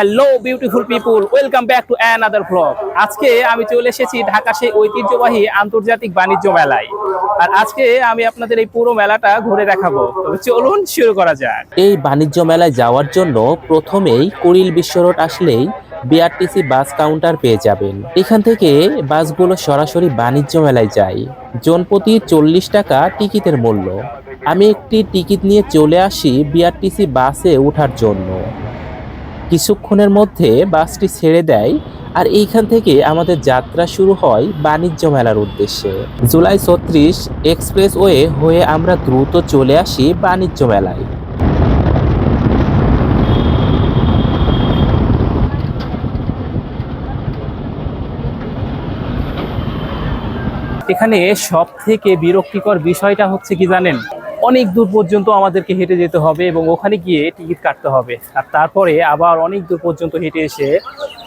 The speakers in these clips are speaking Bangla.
Hello beautiful people, welcome back to another blog. আজকে আমি চলে এসেছি ঢাকা সেই ঐতিহ্যবাহী আন্তর্জাতিক বাণিজ্য মেলায়। আর আজকে আমি আপনাদের এই পুরো মেলাটা ঘুরে দেখাবো। তবে চলুন শুরু করা যাক। এই বাণিজ্য মেলায় যাওয়ার জন্য প্রথমেই কুড়িল বিশ্ব রোড আসলেই বিআরটিসি বাস কাউন্টার পেয়ে যাবেন। এখান থেকে বাসগুলো সরাসরি বাণিজ্য মেলায় যায়। জনপ্রতি 40 টাকা টিকিটের মূল্য। আমি একটি টিকিট নিয়ে চলে আসি বিআরটিসি বাসে ওঠার জন্য। কিছুক্ষণের মধ্যে বাসটি ছেড়ে দেয় আর এইখান থেকে আমাদের যাত্রা শুরু হয় বাণিজ্য মেলার উদ্দেশ্যে। জুলাই 36 এক্সপ্রেসওয়ে হয়ে আমরা দ্রুত চলে আসি বাণিজ্য মেলায়। এখানে সব থেকে বিরক্তিকর বিষয়টা হচ্ছে কি জানেন, অনেক দূর পর্যন্ত আমাদেরকে হেঁটে যেতে হবে এবং ওখানে গিয়ে টিকিট কাটতে হবে, আর তারপরে আবার অনেক দূর পর্যন্ত হেঁটে এসে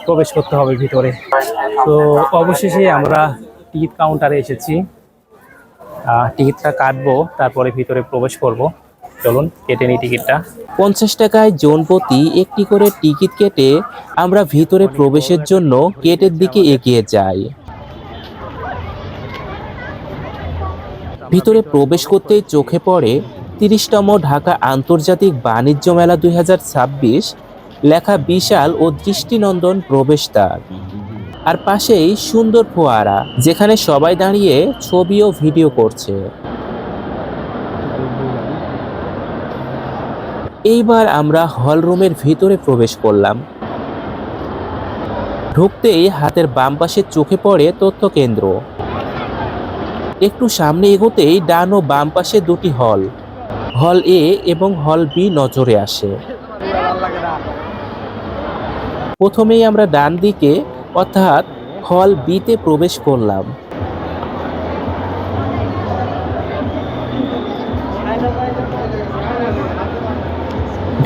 প্রবেশ করতে হবে ভিতরে। তো অবশেষে আমরা টিকিট কাউন্টারে এসেছি, টিকিটটা কাটবো, তারপরে ভিতরে প্রবেশ করব। চলুন কেটে নিই টিকিটটা। 50 টাকায় জনপ্রতি একটি করে টিকিট কেটে আমরা ভিতরে প্রবেশের জন্য গেটের দিকে এগিয়ে যাই। ভিতরে প্রবেশ করতেই চোখে পড়ে 30তম ঢাকা আন্তর্জাতিক বাণিজ্য মেলা 2026 লেখা বিশাল ও দৃষ্টিনন্দন প্রবেশদ্বার। আর পাশেই সুন্দর ফোয়ারা, যেখানে সবাই দাঁড়িয়ে ছবি ও ভিডিও করছে। এইবার আমরা হল রুমের ভিতরে প্রবেশ করলাম। ঢুকতেই হাতের বাম পাশে চোখে পড়ে তথ্য কেন্দ্র। একটু সামনে এগোতেই ডান ও বাম পাশে দুটি হল, হল এ এবং হল বি নজরে আসে। প্রথমেই আমরা ডান দিকে অর্থাৎ হল বিতে প্রবেশ করলাম।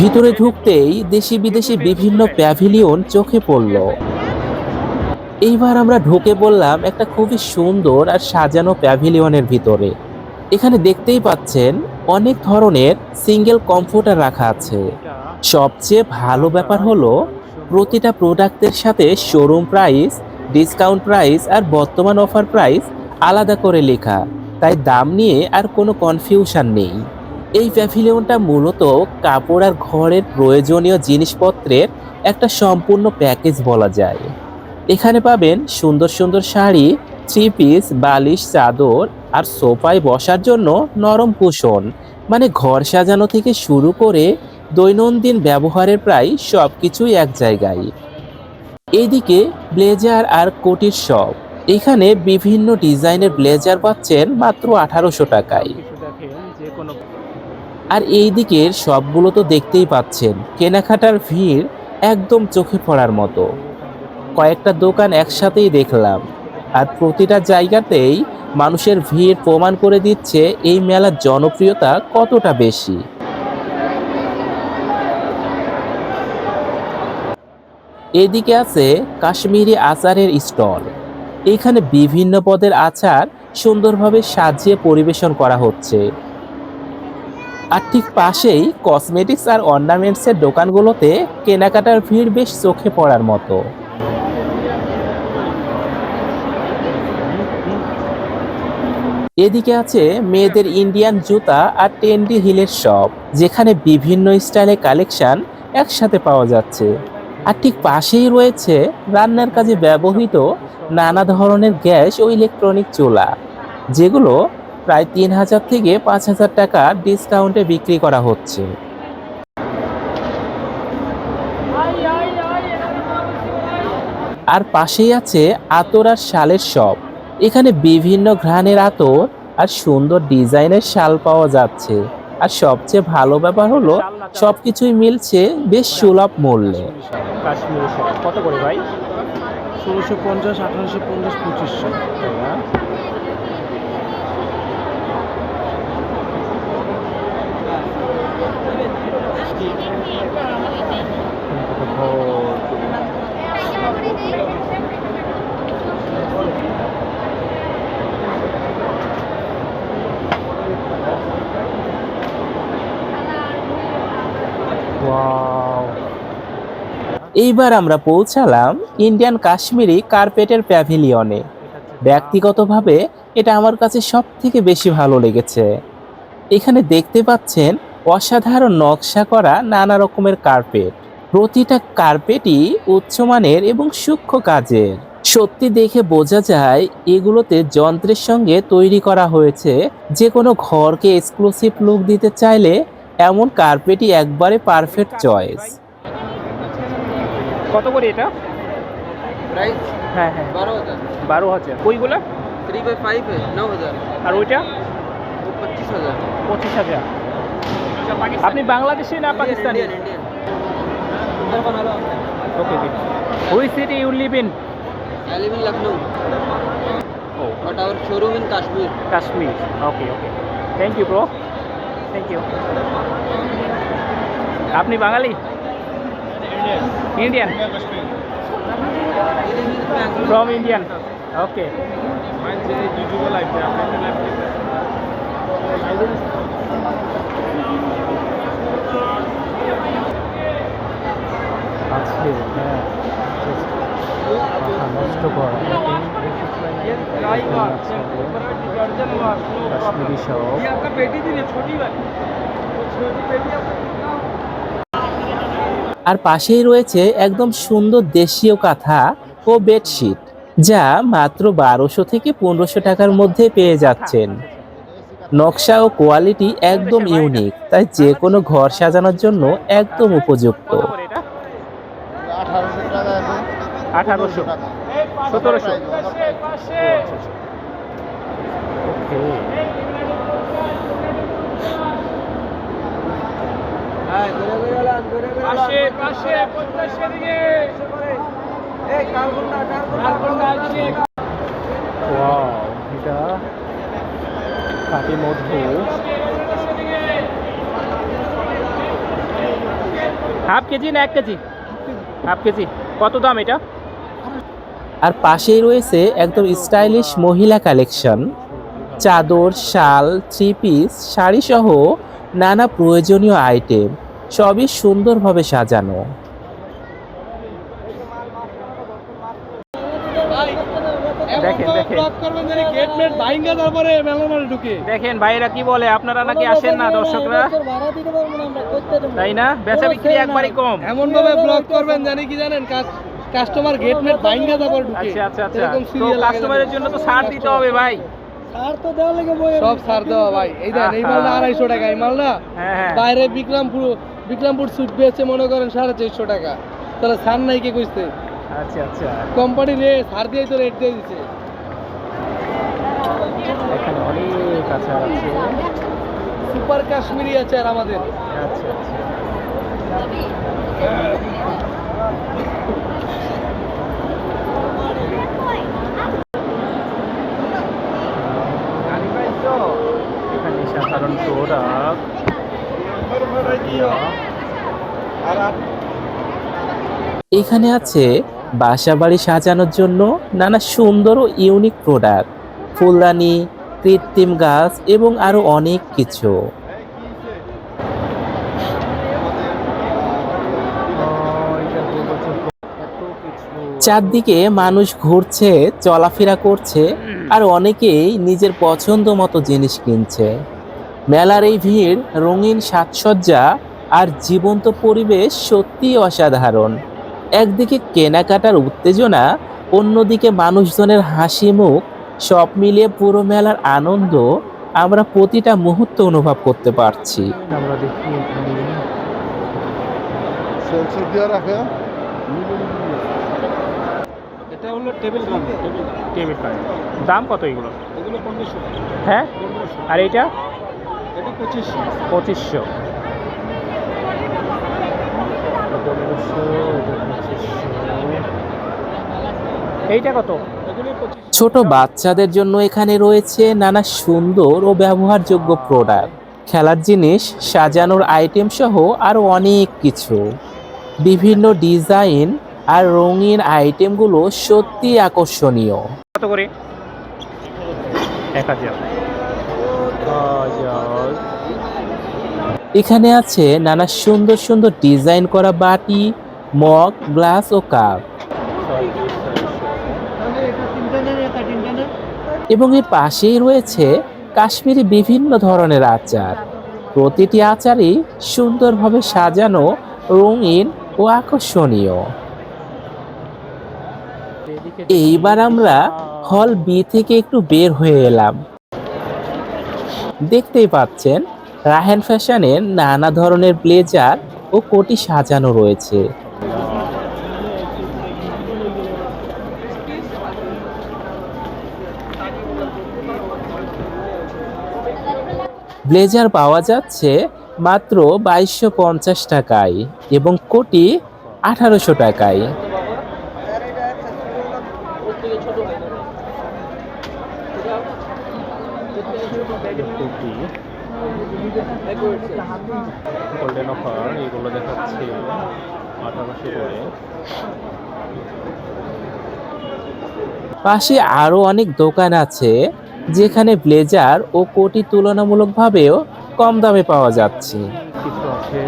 ভিতরে ঢুকতেই দেশি বিদেশি বিভিন্ন প্যাভিলিয়ন চোখে পড়ল। এইবার আমরা ঢুকে পড়লাম একটা খুবই সুন্দর আর সাজানো প্যাভিলিয়নের ভিতরে। এখানে দেখতেই পাচ্ছেন অনেক ধরনের সিঙ্গেল কম্পিউটার রাখা আছে। সবচেয়ে ভালো ব্যাপার হলো প্রতিটা প্রোডাক্টের সাথে শোরুম প্রাইস, ডিসকাউন্ট প্রাইস আর বর্তমান অফার প্রাইস আলাদা করে লেখা, তাই দাম নিয়ে আর কোনো কনফিউশন নেই। এই প্যাভিলিয়নটা মূলত কাপড় আর ঘরের প্রয়োজনীয় জিনিসপত্রের একটা সম্পূর্ণ প্যাকেজ বলা যায়। এখানে পাবেন সুন্দর সুন্দর শাড়ি, থ্রি পিস, বালিশ, চাদর আর সোফায় বসার জন্য নরম কুশন, মানে ঘর সাজানো থেকে শুরু করে দৈনন্দিন ব্যবহারের প্রায় সব কিছুই এক জায়গায়। এইদিকে ব্লেজার আর কোটির শপ। এখানে বিভিন্ন ডিজাইনের ব্লেজার পাচ্ছেন মাত্র 1800 টাকায়। আর এই দিকের সবগুলো তো দেখতেই পাচ্ছেন, কেনাকাটার ভিড় একদম চোখে পড়ার মতো। কয়েকটা দোকান একসাথেই দেখলাম, আর প্রতিটা জায়গাতেই মানুষের ভিড় প্রমাণ করে দিচ্ছে এই মেলার জনপ্রিয়তা কতটা বেশি। এদিকে আছে কাশ্মীরি আচারের স্টল। এখানে বিভিন্ন পদের আচার সুন্দরভাবে সাজিয়ে পরিবেশন করা হচ্ছে। আর ঠিক পাশেই কসমেটিক্স আর অর্নামেন্টসের দোকানগুলোতে কেনাকাটার ভিড় বেশ চোখে পড়ার মতো। এদিকে আছে মেয়েদের ইন্ডিয়ান জুতা আর টেন্ডি হিলের শপ, যেখানে বিভিন্ন স্টাইলে কালেকশন একসাথে পাওয়া যাচ্ছে। আর ঠিক পাশেই রয়েছে রান্নার কাজে ব্যবহৃত নানা ধরনের গ্যাস ও ইলেকট্রনিক চুলা, যেগুলো প্রায় 3000 থেকে 5000 টাকা ডিসকাউন্টে বিক্রি করা হচ্ছে। আর পাশেই আছে আতর আর শালের শপ। এখানে বিভিন্ন ঘ্রাণের আতর আর সুন্দর ডিজাইনের শাল পাওয়া যাচ্ছে। আর সবচেয়ে ভালো ব্যাপার হলো সবকিছুই মিলছে বেশ সুলভ মূল্যে। কাশ্মীরি শাল কত করে ভাই? 1650, 1850, 2500 টাকা। ওয়াও, এইবার আমরা পৌঁছালাম ইন্ডিয়ান কাশ্মীরি কার্পেটের প্যাভিলিয়নে। ব্যক্তিগতভাবে এটা আমার কাছে সব থেকে বেশি ভালো লেগেছে। এখানে দেখতে পাচ্ছেন অসাধারণ নকশা করা নানা রকমের কার্পেট। প্রতিটা কার্পেটই উচ্চমানের এবং সূক্ষ্ম কাজের। সত্যি দেখে বোঝা যায় এগুলোতে যন্ত্রের সঙ্গে তৈরি করা হয়েছে। যে কোনো ঘরকে এক্সক্লুসিভ লুক দিতে চাইলে এমন কার্পেটই একবারে পারফেক্ট চয়েস। কত করে এটা? प्राइस হ্যাঁ হ্যাঁ 12,000। 12,000। ওইগুলা 3/5 है 9,000। আর ওইটা वो 25,000। 25,000। আপনি বাংলাদেশি না পাকিস্তানি? इंडियन उधर बना लो। Okay. Which city you live in? I live in Lucknow ও but our showroom in Kashmir। Kashmir. Okay okay, thank you bro, thank you. আপনি Bengali? Indian. From Indian. Okay. আছে হ্যাঁ, নষ্ট করা কাশ্মীরি সব। আর পাশেই রয়েছে একদম সুন্দর দেশীয় কাঁথা ও বেডশিট, যা মাত্র 1200 থেকে 1500 টাকার মধ্যে পেয়ে যাচ্ছেন। নকশা ও কোয়ালিটি একদম ইউনিক, তাই যে কোনো ঘর সাজানোর জন্য একদম উপযুক্ত। কত করে এটা? 1800, 1700। ওকে। हां गोरे वाला गोरे পাশে পাশে 50 দিকে। ए कालकुंडा दिखे। ওয়াও, এটা কাটি মধু। হাফ কেজি না 1 কেজি? Half KG. কত দাম এটা? আর পাশেই রয়েছে একদম স্টাইলিশ মহিলা কালেকশন, চাদর, শাল, থ্রি পিস, শাড়ি সহ নানা প্রয়োজনীয় আইটেম, সবই সুন্দরভাবে সাজানো। দেখেন দেখেন দেখেন ভাইরা কি বলে, আপনারা নাকি আসেন না দর্শকরা, তাই না? বেচা বিক্রি একবারই কম। এমন ভাবে ব্লক করবেন জানি কি জানেন, কাস্টমার গেট মেট ভাঙা তারপর ঢুকে। আচ্ছা আচ্ছা আচ্ছা, তো কাস্টমারের জন্য তো ছাড় দিতে হবে ভাই। ছাড় তো দেওয়া লাগে, সব ছাড় দেওয়া ভাই। এই দেন এই মালটা 250 টাকা, এই মালটা হ্যাঁ হ্যাঁ। বাইরে বিক্রমপুর সুট বেচে মনে করেন 450 টাকা, তাহলে ছাড় নাই কে কইছে? আচ্ছা আচ্ছা, কোম্পানি রে ছাড় দিয়ে তো রেট দিয়ে দিছে। এখানে অনেক আচার আছে। সুপার কাশ্মীরি আচার আমাদের। আচ্ছা আচ্ছা, এখানে সাধারণত এখানে আছে বাসাবাড়ি সাজানোর জন্য নানা সুন্দর ও ইউনিক প্রোডাক্ট, ফুলদানি, কৃত্রিম গাছ এবং আরো অনেক কিছু। চারদিকে মানুষ ঘুরছে, চলাফেরা করছে, আর অনেকেই নিজের পছন্দ মতো জিনিস কিনছে। মেলার এই ভিড়, রঙিন সাজসজ্জা আর জীবন্ত পরিবেশ সত্যিই অসাধারণ। একদিকে কেনাকাটার উত্তেজনা, অন্যদিকে মানুষজনের হাসি মুখ, সব মিলিয়ে পুরো মেলার আনন্দ আমরা প্রতিটা মুহূর্তে অনুভব করতে পারছি। আমরা দেখি এখানে এটা হলো টেবিল রান। Table fan. দাম কত এগুলো? এগুলো 1500 টাকা। হ্যাঁ, 1500। আর এইটা এটা 2500। 2500। এইটা কত? এগুলো 2500। ছোট বাচ্চাদের জন্য এখানে রয়েছে নানা সুন্দর ও ব্যবহারযোগ্য প্রোডাক্ট, খেলার জিনিস, সাজানোর আইটেম সহ আরো অনেক কিছু। বিভিন্ন ডিজাইন আর রঙিন আইটেমগুলো সত্যি আকর্ষণীয়। কত করে? 1000। এখানে আছে নানা সুন্দর সুন্দর ডিজাইন করা বাটি, মগ, গ্লাস ও কাপ। এবং এর পাশেই রয়েছে কাশ্মীরি বিভিন্ন ধরনের আচার। প্রতিটি আচারই সুন্দরভাবে সাজানো, রঙিন ও আকর্ষণীয়। এইবার আমরা হল বি থেকে একটু বের হয়ে এলাম। দেখতেই পাচ্ছেন রাহেন ফ্যাশনের নানা ধরনের ব্লেজার ও কোটি সাজানো রয়েছে। ব্লেজার পাওয়া যাচ্ছে মাত্র 2250 টাকায় এবং কোটি 1800 টাকায়। গোল্ডেন অফার এগুলো দেখাচ্ছে 1800 করে। পাশে আরো অনেক দোকান আছে যেখানে ব্লেজার ও কোটি তুলনামূলকভাবেও কম দামে পাওয়া যাচ্ছে। কিছু আছে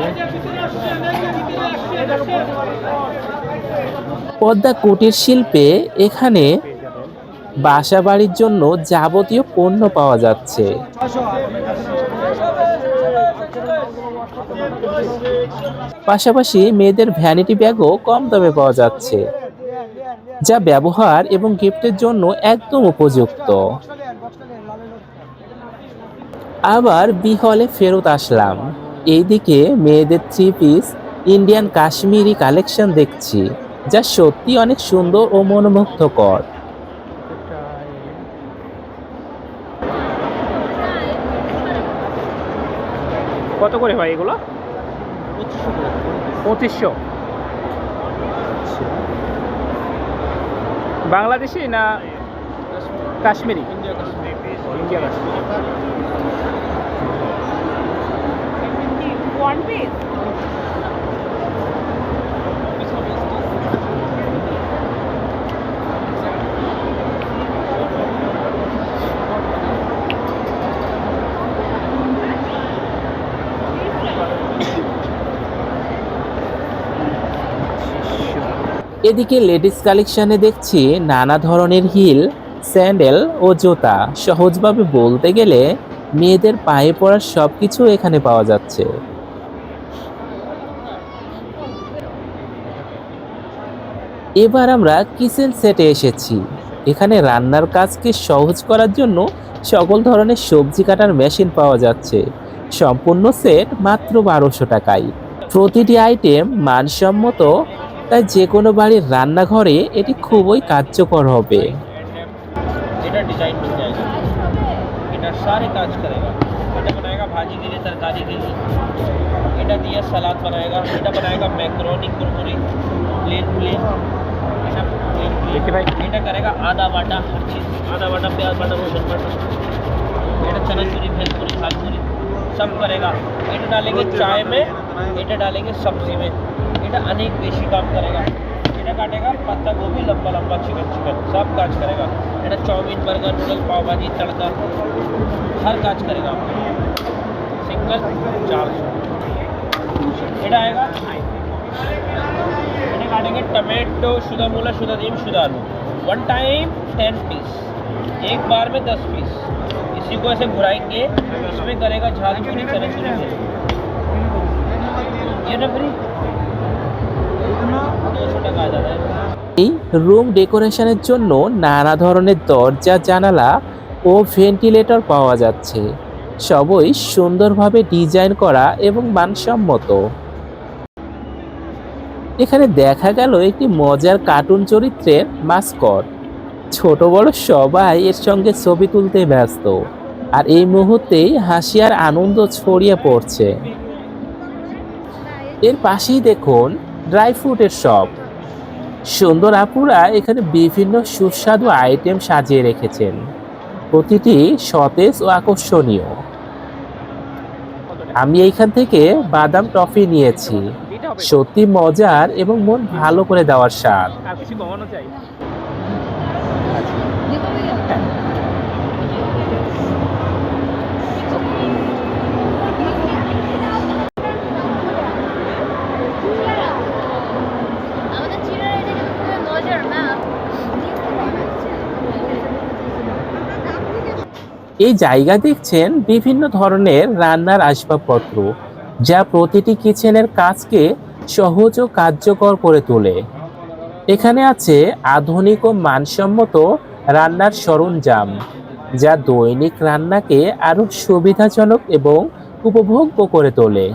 পদ্মা কুটির শিল্পে এখানে বাসা বাড়ির জন্য যাবতীয় পণ্য পাওয়া যাচ্ছে। পাশাপাশি মেয়েদের ভ্যানিটি ব্যাগও কম দামে পাওয়া যাচ্ছে, যা ব্যবহার এবং গিফটের জন্য একদম উপযুক্ত। আবার বি হলে ফেরত আসলাম। এইদিকে মেয়েদের 3 পিস ইন্ডিয়ান কাশ্মীরি কালেকশন দেখছি, যা সত্যি অনেক সুন্দর ও মনোমুগ্ধকর। কত করে ভাই এগুলো? 2500। বাংলাদেশি না Kashmiri? India Kashmiri. One piece. এদিকে লেডিস কালেকশনে দেখছি নানা ধরনের হিল, স্যান্ডেল ও জুতা। সহজভাবে বলতে গেলে মেয়েদের পায়ে পড়ার সবকিছু এখানে পাওয়া যাচ্ছে। এবার আমরা কিচেন সেটে এসেছি। এখানে রান্নার কাজকে সহজ করার জন্য সকল ধরনের সবজি কাটার মেশিন পাওয়া যাচ্ছে। সম্পূর্ণ সেট মাত্র 1200 টাকায়। প্রতিটি আইটেম মানসম্মত, তাই যে কোনো বাড়ির রান্নাঘরে এটি খুবই কার্যকর হবে। এটা ডিজাइन मिल जाएगा, এটা सारे काज करेगा। এটা बनाएगा भाजी के लिए, तरकारी के लिए, এটা दिया सलाद बनाएगा, এটা बनाएगा मैक्रोनी कुरकुरी प्लेन प्लेन, এটা प्लेन देखिए भाई। এটা करेगा आधा बाटा हर चीज, आधा बाटा प्याज बाटा रोशन बाटा, এটা चनाचूरी भेलपुरी भालपुरी सब करेगा। এটা डालेंगे चाय में, এটা डालेंगे सब्जी में, এটা अनेक देशी काम करेगा। এটা काटेगा पत्ता गोभी लंबा लंबा चिकन चिकन सब काज करेगा। এটা चाउमीन बर्गर नूडल पाव भाजी तड़का हर काज करेगा। सिंगल 400। এটা आएगा, এটা काटेंगे टमाटो शुदा मूला शुदा नीम शुदा आलू, वन टाइम 10 पीस, एक बार में 10 पीस। इसी को ऐसे घुराएंगे, इसमें करेगा झाल चूरी चनाचूरी ये ना फ्री 200 টাকা आ जाता है। এই রুম ডেকোরেশনের জন্য নানা ধরনের দরজা, জানালা ও ভেন্টিলেটর পাওয়া যাচ্ছে। সবই সুন্দরভাবে ডিজাইন করা এবং মানসম্মত। এখানে দেখা গেল একটি মজার কার্টুন চরিত্রের মাস্কট। ছোট বড় সবাই এর সঙ্গে ছবি তুলতে ব্যস্ত, আর এই মুহূর্তেই হাসি আর আনন্দ ছড়িয়ে পড়ছে। এর পাশেই দেখুন ড্রাই ফ্রুটের শপ। সুন্দর আপুরা এখানে বিভিন্ন সুস্বাদু আইটেম সাজিয়ে রেখেছেন, প্রতিটি সতেজ ও আকর্ষণীয়। আমি এইখান থেকে বাদাম টফি নিয়েছি, সত্যি মজার এবং মন ভালো করে দেওয়ার স্বাদ। আর কিছু কমানো চাই? এই জায়গা দেখছেন বিভিন্ন ধরনের রান্নার আসবাবপত্র, যা প্রতিটি কিচেনের কাজকে সহজ ও কার্যকর করে তোলে। এখানে আছে আধুনিক ও মানসম্মত রান্নার সরঞ্জাম, যা দৈনিক রান্নাকে আরো সুবিধাজনক এবং উপভোগ্য করে তোলে।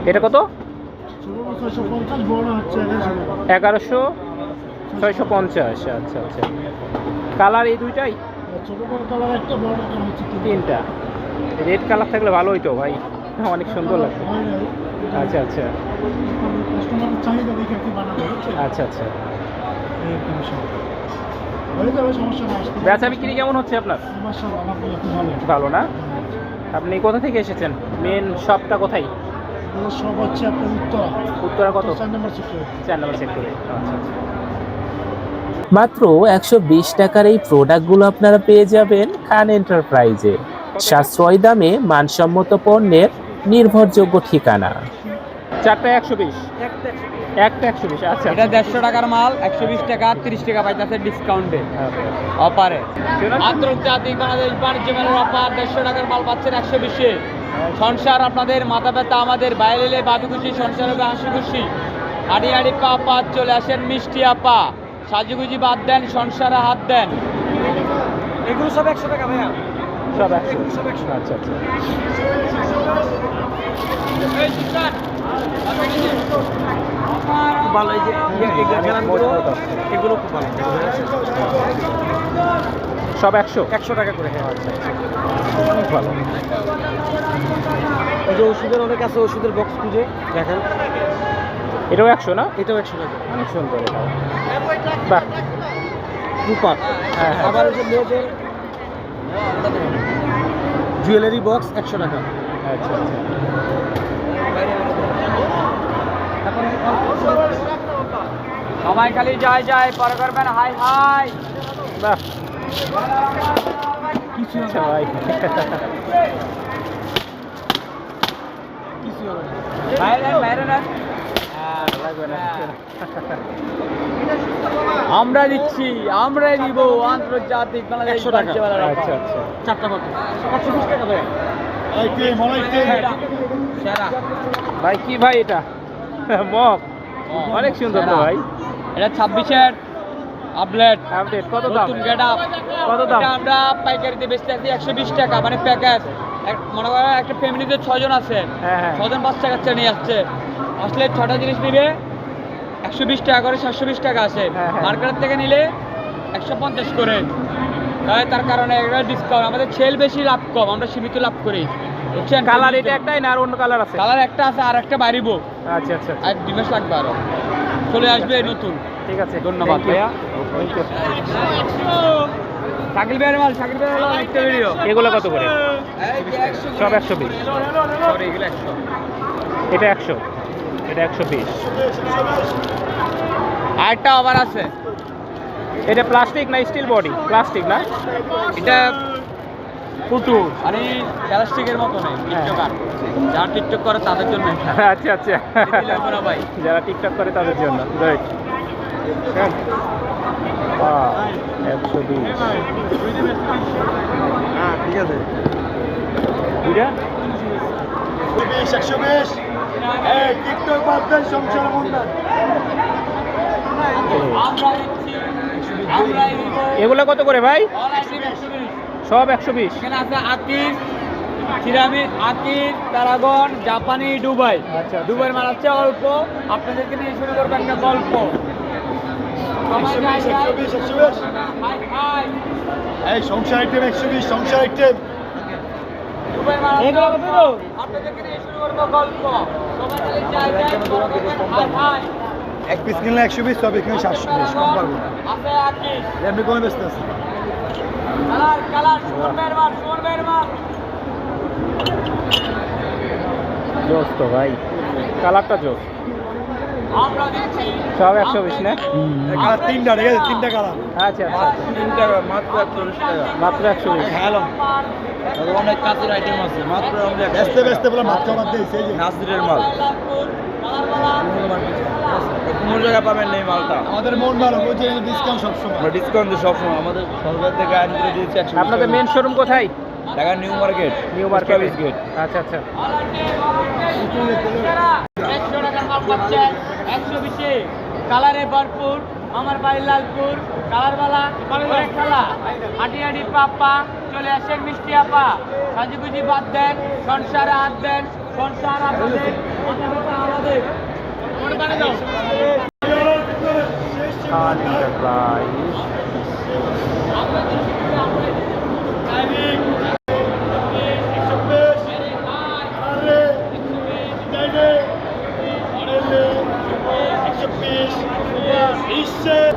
এটা কত? 11,650। আচ্ছা আচ্ছা। কালার এই দুইটাই? তিনটা। রেড কালার থাকলে ভালো হইতো ভাই, অনেক সুন্দর লাগবে। আচ্ছা আচ্ছা আচ্ছা আচ্ছা। বেচা বিক্রি কেমন হচ্ছে আপনার? ভালো না? আপনি কোথা থেকে এসেছেন? মেন শপটা কোথায়? উত্তরা কত? 4 নম্বর সেক্টরে। আচ্ছা আচ্ছা। মাত্র 120 টাকার এই প্রোডাক্টগুলো আপনারা পেয়ে যাবেন খান এন্টারপ্রাইজে। সাশ্রয় দামে মানসম্মত পণ্যের নির্ভরযোগ্য ঠিকানা। 4টা 120? একটা 120। আচ্ছা। এটা 150 টাকার মাল 120 টাকা 30 টাকা পাইতেছে ডিসকাউন্টে অফারে। আন্তর্জাতিক বাংলাদেশ বাণিজ্য মেলার অফার 150 টাকার মাল পাচ্ছেন 120-এ। সংসার আপনাদের মাথা ব্যথা, আমাদের বাইরে বাবু খুশি, সংসার হবে হাসি খুশি। আড়ি আড়ি পা পা চলে আসেন মিষ্টি আপা, সাজুগুজি বাদ দেন, সংসারে হাত দেন। এগুলো সব 100 টাকা ভাইয়া, সব 100। আচ্ছা আচ্ছা। ভালো এই যে এগুলো খুব ভালো, সব 100 টাকা করে। আচ্ছা আচ্ছা, অনেক ভালো। এই যে ওষুধের অনেক আছে, ওষুধের বক্স খুঁজে দেখেন। এটাও 100 না? এটাও 100 টাকা। অনেক সুন্দর এটা। বাহ, রূপার। হ্যাঁ হ্যাঁ। আবার যে মেয়েদের জুয়েলারি বক্স 100 টাকা। আচ্ছা আচ্ছা। সবাই খালি যায় যায় পরে করবেন হাই হাই। বাহ, কিছু আছে ভাই। আমরা দিচ্ছি, আমরাই দিব আন্তর্জাতিক বাংলাদেশ 100 টাকা। আচ্ছা আচ্ছা। 4টা কত? 120 টাকা ভাই। ভাই কি ভাই এটা? মগ, অনেক সুন্দর তো ভাই। এটা 26-এর আপডেট। কত দাম? নতুন গেটআপ। কত দাম? এটা আমরা পাইকারিতে বেচতে আছি 120 টাকা, মানে প্যাকেজ। মনে করেন একটা ফ্যামিলিতে 6 জন আছে, হ্যাঁ হ্যাঁ। 6 জন বাচ্চা কাচ্চা নিয়ে আসছে, আসলে 6টা জিনিস নিবে 120 টাকা করে, 720 টাকা আছে। হ্যাঁ, হ্যাঁ। মার্কেট থেকে নিলে 150 করে। তার কারণে এটা ডিসকাউন্ট, আমাদের সেল বেশি, লাভ কম, আমরা সীমিত লাভ করি। বুঝছেন? কালার এটা একটাই না আর অন্য কালার আছে? কালার একটা আছে, আর একটা বাড়িব। আচ্ছা আচ্ছা। আর 2 মাস লাগবে, আরো চলে আসবে নতুন। ঠিক আছে, ধন্যবাদ ভাইয়া। শাকিল ভাইয়ের মাল, শাকিল ভাইয়ের মাল একটা ভিডিও। এগুলো কত করে? সব 120। সরি, এগুলো 100। এটা 100, এটা 120। আরেকটা আবার আছে। এটা প্লাস্টিক না স্টিল বডি? প্লাস্টিক না? এটা পুটু, মানে প্লাস্টিকের মতো নেই, টিকটকার যারা টিকটক করে তাদের জন্য এটা। আচ্ছা আচ্ছা। লাগবে না ভাই, যারা টিকটক করে তাদের জন্য। রাইট। 120। হ্যাঁ ঠিক আছে। দুইটা 120 এই টিকটক বাদ দেন, সংসার মন্ডল আমরা দিচ্ছি, আমরাই দিব। এগুলো কত করে ভাই? All item 120। সব 120। এখানে আছে আকির, সিরামিক, আকির, প্যারাগন, জাপানি, দুবাই। আচ্ছা। দুবাইয়ের মাল আছে অল্প, আপনাদেরকে নিয়ে শুরু করবেন একটা গল্প। এই সংসার আইটেম 120, সংসার আইটেম। দুবাইয়ের মাল আছে অল্প, আপনাদেরকে নিয়ে শুরু করবো গল্প। সবাই খালি যায় যায় বড় করবেন, হাই হাই। এক পিস কিনলে 120, সব এখানে 720, কম পারবো না। আছে আকির, এমনি কমে বেচতে আছে। কালার কালার, সুমন ভাইয়ের মাল, সুমন ভাইয়ের মাল। জোস তো ভাই, কালারটা জোস। আমরা দিচ্ছি সব 120 না? কালার তিনটা, ঠিক আছে? তিনটা কালার। আচ্ছা আচ্ছা 3 টাকা মাত্র 120 টাকা। মাত্র 120। হ্যালো। অনেক কাজের আইটেম আছে মাত্র আমরা ব্যস্তে ব্যস্তে বলে মাছ খাবার দিয়েছে, এই যে। নাসিরের মাল কোনো জায়গায় পাবেন নেই মালটা। আমাদের মন ভালো, বলছে ডিসকাউন্ট সবসময়। আমরা ডিসকাউন্ট দিই সবসময়, আমাদের সরকার থেকে আইন করে দিয়েছে 120 আপনাদের মেন শোরুম কোথায়? Dhaka new market. New market gate. আচ্ছা আচ্ছা। 100 টাকার মাল পাচ্ছেন 120-এ। কালারে ভরপুর, আমার বাড়ি লালপুর, কালারওয়ালা অনেক খেলা, হাঁটি হাঁটি পাপা, চলে আসেন মিষ্টি আপা, সাজুগুজি বাদ দেন, সংসারে হাত দেন, সংসার আপনাদের, মাথা ব্যথা আমাদের। ওটা বানিয়ে দাও। খান এন্টারপ্রাইজ।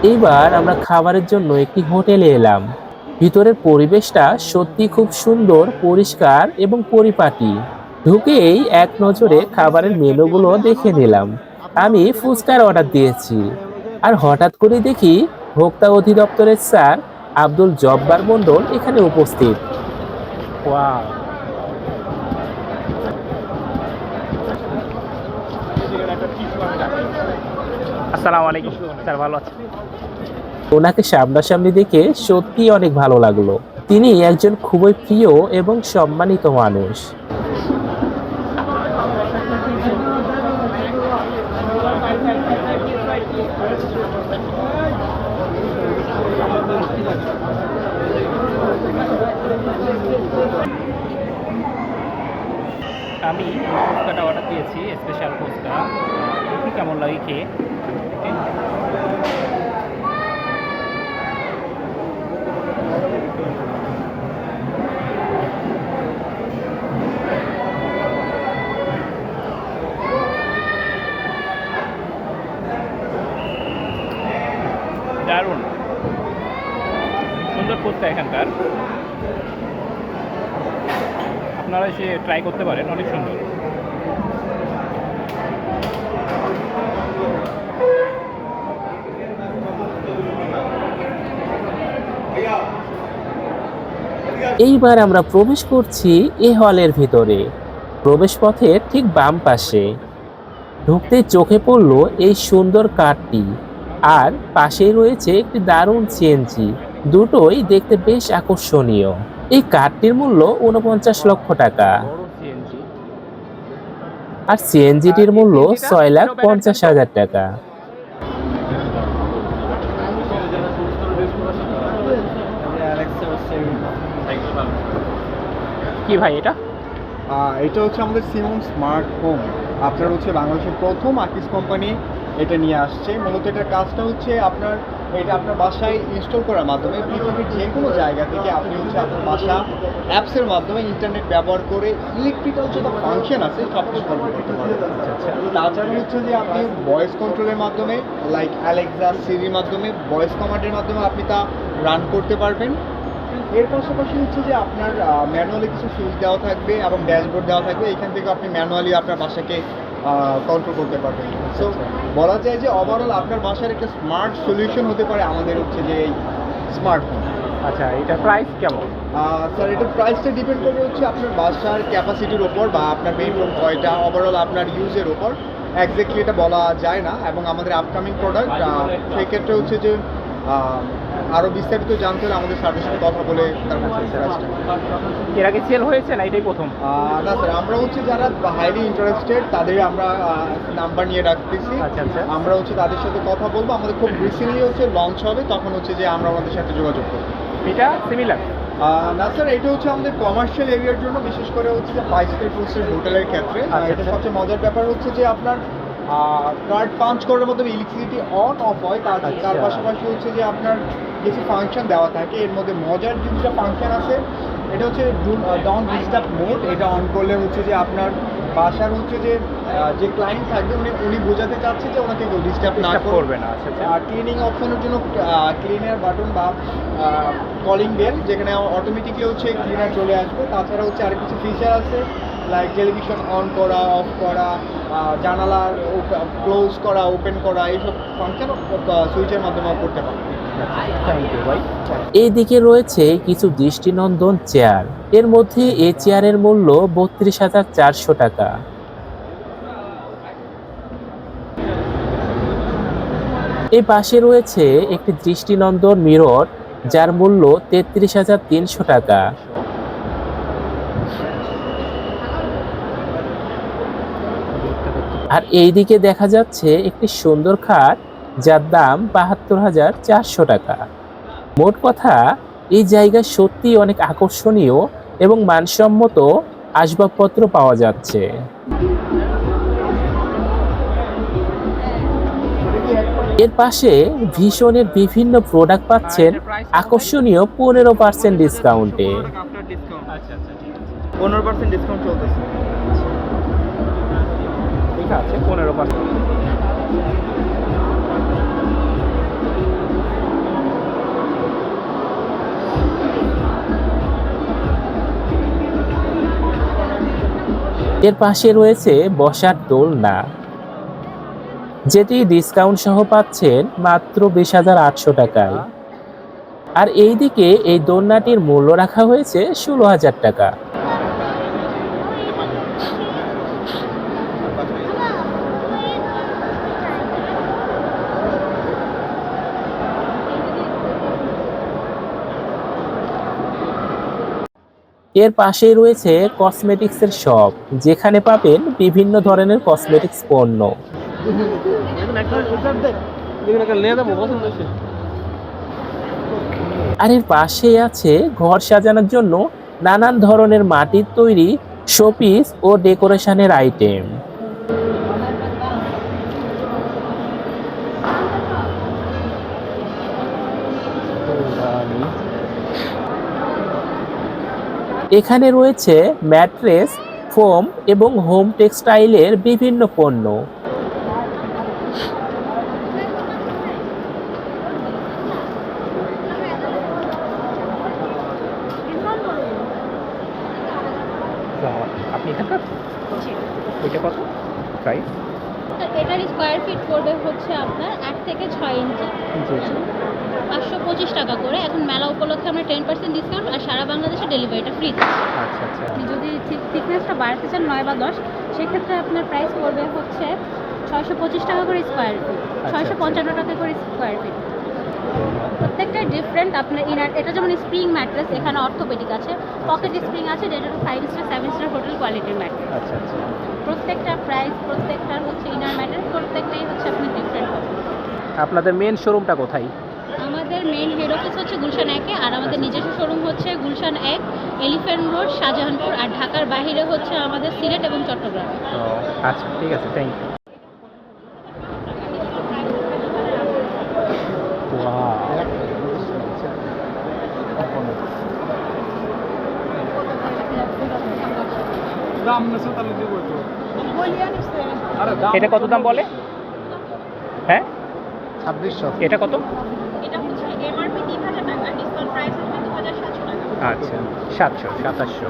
এইবার আমরা খাবারের জন্য একটি হোটেলে এলাম। ভিতরের পরিবেশটা সত্যি খুব সুন্দর, পরিষ্কার এবং পরিপাটি। ঢুকেই এক নজরে খাবারের মেনুগুলো দেখে নিলাম। আমি ফুচকার অর্ডার দিয়েছি, আর হঠাৎ করে দেখি ভোক্তা অধিদপ্তরের স্যার আব্দুল জব্বার মণ্ডল এখানে উপস্থিত। ওয়াও। আসসালামু আলাইকুম স্যার, ভালো আছেন? ওনাকে সামনাসামনি দেখে সত্যি অনেক ভালো লাগলো। তিনি একজন খুবই প্রিয় এবং সম্মানিত মানুষ। আমি ফুচকাটা অর্ডার দিয়েছি, স্পেশাল ফুচকা। দেখি কেমন লাগে খেয়ে। দারুণ সুন্দর ফুচকা এখানকার, আপনারা এসে ট্রাই করতে পারেন, অনেক সুন্দর। এইবার আমরা প্রবেশ করছি এই হলের ভিতরে। প্রবেশ পথের ঠিক বাম পাশে ঢুকতেই চোখে পড়ল এই সুন্দর কারটি, আর পাশেই রয়েছে একটি দারুণ সিএনজি। দুটোই দেখতে বেশ আকর্ষণীয়। এই কারটির মূল্য 49 লক্ষ টাকা, আর সিএনজিটির মূল্য 6,50,000 টাকা। কি ভাই এটা? এটা হচ্ছে আমাদের সিমন স্মার্ট হোম। আপনার হচ্ছে বাংলাদেশের প্রথম আকিস কোম্পানি এটা নিয়ে আসছে। মূলত এটার কাজটা হচ্ছে এটা আপনার বাসায় ইনস্টল করার মাধ্যমে পৃথিবীর যে কোনো জায়গা থেকে আপনি হচ্ছে আপনার বাসা অ্যাপসের মাধ্যমে ইন্টারনেট ব্যবহার করে ইলেকট্রিক্যাল যত ফাংশন আছে সব কিছু কন্ট্রোল করতে পারবেন। তাছাড়া হচ্ছে যে আপনি ভয়েস কন্ট্রোলের মাধ্যমে, লাইক অ্যালেক্সা, সিরির মাধ্যমে, ভয়েস কমান্ডের মাধ্যমে আপনি তা রান করতে পারবেন। এর পাশাপাশি হচ্ছে যে আপনার ম্যানুয়ালি কিছু সুইচ দেওয়া থাকবে এবং ড্যাশবোর্ড দেওয়া থাকবে। এখান থেকে আপনি ম্যানুয়ালি আপনার বাসাকে কন্ট্রোল করতে পারবেন। সো বলা যায় যে ওভারঅল আপনার বাসার একটা স্মার্ট সলিউশন হতে পারে আমাদের হচ্ছে যে এই স্মার্টফোন। আচ্ছা, এটা প্রাইস কেমন? স্যার, এটার প্রাইসটা ডিপেন্ড করবে হচ্ছে আপনার বাসার ক্যাপাসিটির ওপর বা আপনার বেডরুম কয়টা, ওভারঅল আপনার ইউজের ওপর। এক্স্যাক্টলি এটা বলা যায় না। এবং আমাদের আপকামিং প্রোডাক্ট সেই ক্ষেত্রে হচ্ছে যে আরও বিস্তারিত জানতে হলে আমাদের সাথে সাথে কথা বলে তারপর প্রাইসটা। এর আগে সেল হয়েছে না এটাই প্রথম? না স্যার, আমরা হচ্ছে যারা হাইলি ইন্টারেস্টেড তাদের আমরা নাম্বার নিয়ে রাখতেছি। আচ্ছা আচ্ছা। আমরা হচ্ছে তাদের সাথে কথা বলবো। আমাদের খুব রিসেন্টলি হচ্ছে লঞ্চ হবে, তখন হচ্ছে যে আমরা আমাদের সাথে যোগাযোগ করবো। এটা সিমিলার? না স্যার, এটা হচ্ছে আমাদের কমার্শিয়াল এরিয়ার জন্য, বিশেষ করে হচ্ছে যে 5 স্টার 4 স্টার হোটেলের ক্ষেত্রে। এটা সবচেয়ে মজার ব্যাপার হচ্ছে যে আপনার কার্ড পাঞ্চ করার মাধ্যমে ইলেকট্রিসিটি অন অফ হয়। তার পাশাপাশি হচ্ছে যে আপনার কিছু ফাংশন দেওয়া থাকে। এর মধ্যে মজার যেটা ফাংশন আছে, এটা হচ্ছে ডন ডিস্টার্ব মোড। এটা অন করলে হচ্ছে যে আপনার বাসার হচ্ছে যে ক্লায়েন্ট থাকবে উনি বোঝাতে চাচ্ছে যে ওনাকে ডিস্টার্ব না করবে না। আর ক্লিনিং অপশনের জন্য ক্লিনার বাটন বা কলিং বেল, যেখানে অটোমেটিকলি হচ্ছে ক্লিনার চলে আসবে। তাছাড়া হচ্ছে আরেক কিছু ফিচার আছে, লাইক টেলিভিশন অন করা, অফ করা, জানালা ক্লোজ করা, ওপেন করা এইসব ফাংশন সুইচের মাধ্যমে করতে পারবেন। থ্যাংক ইউ ভাই। এইদিকে রয়েছে কিছু দৃষ্টিনন্দন চেয়ার। এর মধ্যে এই চেয়ারের মূল্য 32,400 টাকা। এই পাশে রয়েছে একটি দৃষ্টিনন্দন মিরর, যার মূল্য 33,300 টাকা। আর এইদিকে দেখা যাচ্ছে একটি সুন্দর খাট, যার দাম 72,400 টাকা। মোট কথা, এই জায়গা সত্যি অনেক আকর্ষণীয় এবং মানসম্মত আসবাবপত্র পাওয়া যাচ্ছে। এর পাশে ভীষণের বিভিন্ন প্রোডাক্ট পাচ্ছেন আকর্ষণীয় 15% ডিসকাউন্টে। আচ্ছা আচ্ছা, ঠিক আছে 15% ডিসকাউন্ট চলতেছে। ঠিক আছে 15%। এর পাশে রয়েছে বসার দোলনা, যেটি ডিসকাউন্ট সহ পাচ্ছেন মাত্র 20,800 টাকায়। আর এইদিকে এই দোলনাটির মূল্য রাখা হয়েছে 16,000 টাকা। এর পাশেই রয়েছে কসমেটিক্সের শপ, যেখানে পাবেন বিভিন্ন ধরনের কসমেটিক্স পণ্য। আর এর পাশেই আছে ঘর সাজানোর জন্য নানান ধরনের মাটির তৈরি শোপিস ও ডেকোরেশনের আইটেম। এখানে রয়েছে ম্যাট্রেস, ফোম এবং হোম টেক্সটাইলের বিভিন্ন পণ্য। আপনি এখানকার ওইটা কত প্রাইস? এটার স্কোয়ার ফিট পড়বে হচ্ছে আপনার 8 থেকে 6 ইঞ্চি, 525 টাকা করে। এখন মেলা উপলক্ষে আমরা 10% ডিসকাউন্ট, আর সারা বাংলাদেশে ডেলিভারিটা ফ্রি। আচ্ছা আচ্ছা, আপনি যদি থিকনেসটা বাড়াতে চান 9 বা 10, সেক্ষেত্রে আপনার প্রাইস পড়বে হচ্ছে 625 টাকা করে স্কোয়ার ফিট, 655 টাকা করে স্কোয়ার ফিট। প্রত্যেকটা ডিফারেন্ট। আপনার ইনার, এটা যেমন স্প্রিং ম্যাট্রেস, এখানে অর্থোপেডিক আছে, পকেট স্প্রিং আছে, যেটা 5 স্টার 7 স্টার হোটেল কোয়ালিটির ম্যাট্রেস। আচ্ছা আচ্ছা। প্রত্যেকটা প্রাইস, প্রত্যেকটার হচ্ছে ইনার ম্যাট্রেস, প্রত্যেকটাই হচ্ছে আপনি ডিফারেন্ট হবে। আপনাদের মেন শোরুমটা কোথায়? আমাদের মেইন হেড অফিস হচ্ছে গুলশান 1-এ, আর আমাদের নিজস্ব শোরুম হচ্ছে গুলশান 1, এলিফ্যান্ট রোড, শাহজাহানপুর। আর ঢাকার বাইরে হচ্ছে আমাদের সিলেট এবং চট্টগ্রাম। আচ্ছা ঠিক আছে, থ্যাংক ইউ। এটা কত দাম বলে? হ্যাঁ 2600। এটা কত? এটা হচ্ছে এমআরপি 3000 টাকা, ডিসকাউন্ট প্রাইস হচ্ছে 2700 টাকা। আচ্ছা 700 2700।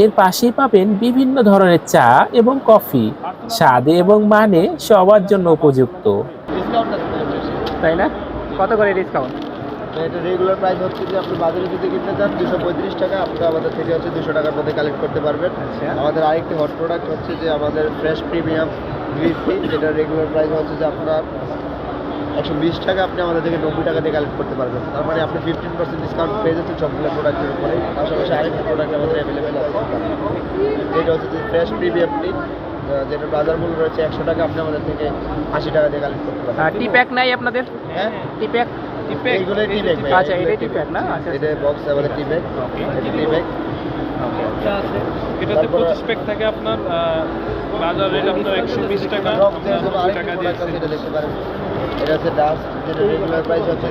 এর পাশেই পাবেন বিভিন্ন ধরনের চা এবং কফি, স্বাদে এবং মানে সবার জন্য উপযুক্ত। ডিসকাউন্টটা তাই না? কত করে ডিসকাউন্ট? এটা রেগুলার প্রাইস হচ্ছে যে আপনি বাজারে যদি কিনতে চান 235 টাকা, আপনি আমাদের থেকে হচ্ছে 200 টাকার মধ্যে কালেক্ট করতে পারবেন। আচ্ছা। আমাদের আরেকটি হট প্রোডাক্ট হচ্ছে যে আমাদের ফ্রেশ প্রিমিয়াম গ্রিন টি, যেটা রেগুলার প্রাইস হচ্ছে যে আপনার 120 টাকা, আপনি আমাদের থেকে 90 টাকা দিয়ে কালেক্ট করতে পারবেন। তার মানে আপনি 15% ডিসকাউন্ট পেয়ে যাচ্ছেন সবগুলো প্রোডাক্টের উপরে। পাশাপাশি আরেকটি প্রোডাক্ট আমাদের অ্যাভেলেবেল আছে, যেটা হচ্ছে যে ফ্রেশ প্রিমিয়াম টি, যেটা বাজার মূল্য রয়েছে 100 টাকা, আপনি আমাদের থেকে 80 টাকা দিয়ে কালেক্ট করতে পারবেন। টি প্যাক নাই আপনাদের? হ্যাঁ, টি প্যাক? এইগুলো টি ব্যাগ। আচ্ছা, এটা টি প্যাক না? আচ্ছা, এটা বক্স আমাদের টি ব্যাগ। ওকে। এটা টি ব্যাগ। এটাতে 25 প্যাক থাকে আপনার বাজার রেট আপনার 120 টাকা, আমরা 80 টাকা দিয়েছি। এটা দেখতে পারেন, এটা হচ্ছে ডাস্ট, যেটা রেগুলার প্রাইস হচ্ছে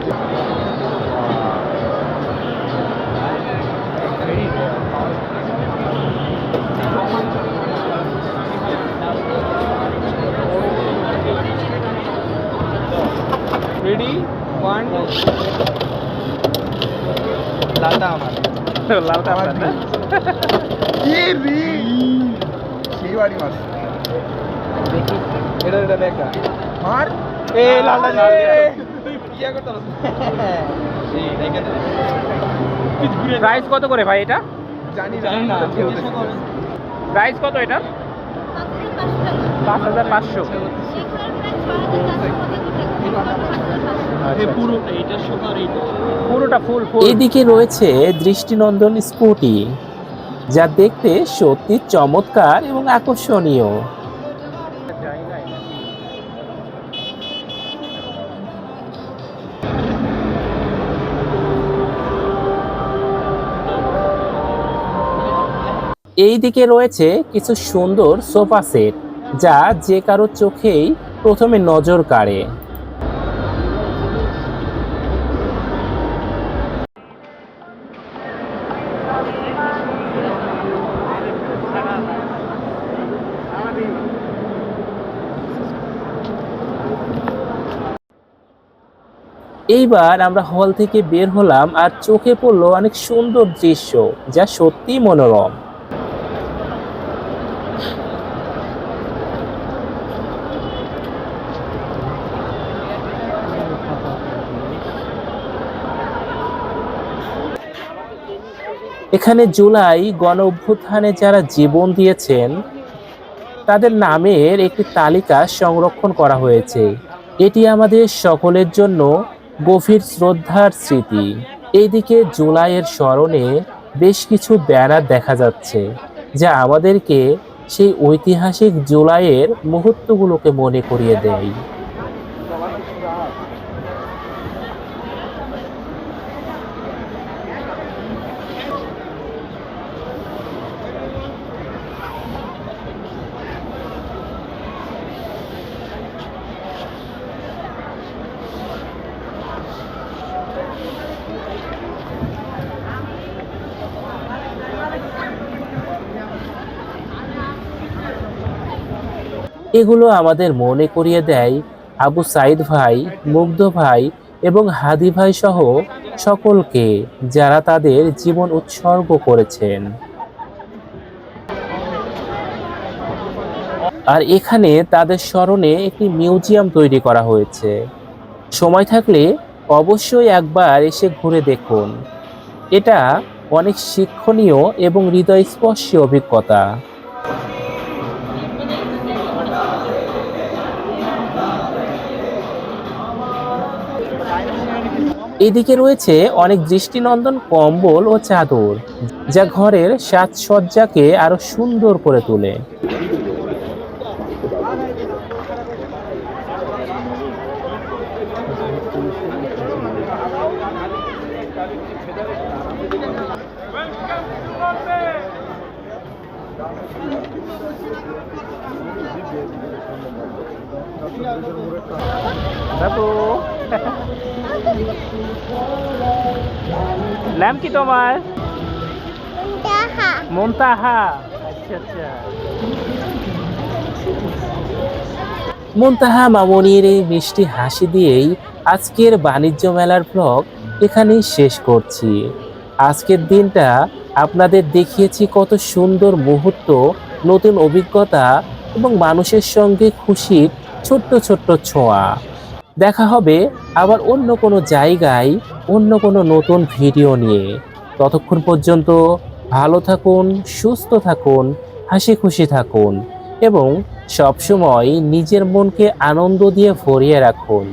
পয়েন্ট লালটা আমার লালটা আপনার না? সেই বাড়ি মাছ দেখি এটা এটা দেখা মার এই লালটা ইয়া করতে প্রাইস কত করে ভাই এটা? জানি জানি না প্রাইস কত এটা? 5,500। পুরোটা ফুল ফুল। এদিকে রয়েছে দৃষ্টিনন্দন স্কুটি, যা দেখতে সত্যি চমৎকার এবং আকর্ষণীয়। এই দিকে রয়েছে কিছু সুন্দর সোফা সেট, যা যে কারো চোখেই প্রথমে নজর কাড়ে। এইবার আমরা হল থেকে বের হলাম আর চোখে পড়লো অনেক সুন্দর দৃশ্য, যা সত্যিই মনোরম। এখানে জুলাই গণ অভ্যুত্থানে যারা জীবন দিয়েছেন তাদের নামের একটি তালিকা সংরক্ষণ করা হয়েছে। এটি আমাদের সকলের জন্য গভীর শ্রদ্ধার স্মৃতি। এইদিকে জুলাইয়ের স্মরণে বেশ কিছু ব্যানার দেখা যাচ্ছে, যা আমাদেরকে সেই ঐতিহাসিক জুলাইয়ের মুহূর্তগুলোকে মনে করিয়ে দেয়। এগুলো আমাদের মনে করিয়ে দেয় আবু সাইদ ভাই, মুগ্ধ ভাই এবং হাদি ভাই সহ সকলকে, যারা তাদের জীবন উৎসর্গ করেছেন। আর এখানে তাদের স্মরণে একটি মিউজিয়াম তৈরি করা হয়েছে। সময় থাকলে অবশ্যই একবার এসে ঘুরে দেখুন। এটা অনেক শিক্ষণীয় এবং হৃদয়স্পর্শী অভিজ্ঞতা। এদিকে রয়েছে অনেক দৃষ্টিনন্দন কম্বল ও চাদর, যা ঘরের সাজসজ্জাকে আরো সুন্দর করে তোলে। নাম কি তোমার? মুনতাহা। আচ্ছা আচ্ছা। মুনতাহা মামনির এই মিষ্টি হাসি দিয়েই আজকের বাণিজ্য মেলার ব্লগ এখানেই শেষ করছি। আজকের দিনটা আপনাদের দেখিয়েছি কত সুন্দর মুহূর্ত, নতুন অভিজ্ঞতা এবং মানুষের সঙ্গে খুশির ছোট্ট ছোট্ট ছোঁয়া। দেখা হবে আবার অন্য কোনো জায়গায়, অন্য কোনো নতুন ভিডিও নিয়ে। ততক্ষণ পর্যন্ত ভালো থাকুন, সুস্থ থাকুন, হাসি খুশি থাকুন এবং সবসময় নিজের মনকে আনন্দ দিয়ে ভরিয়ে রাখুন।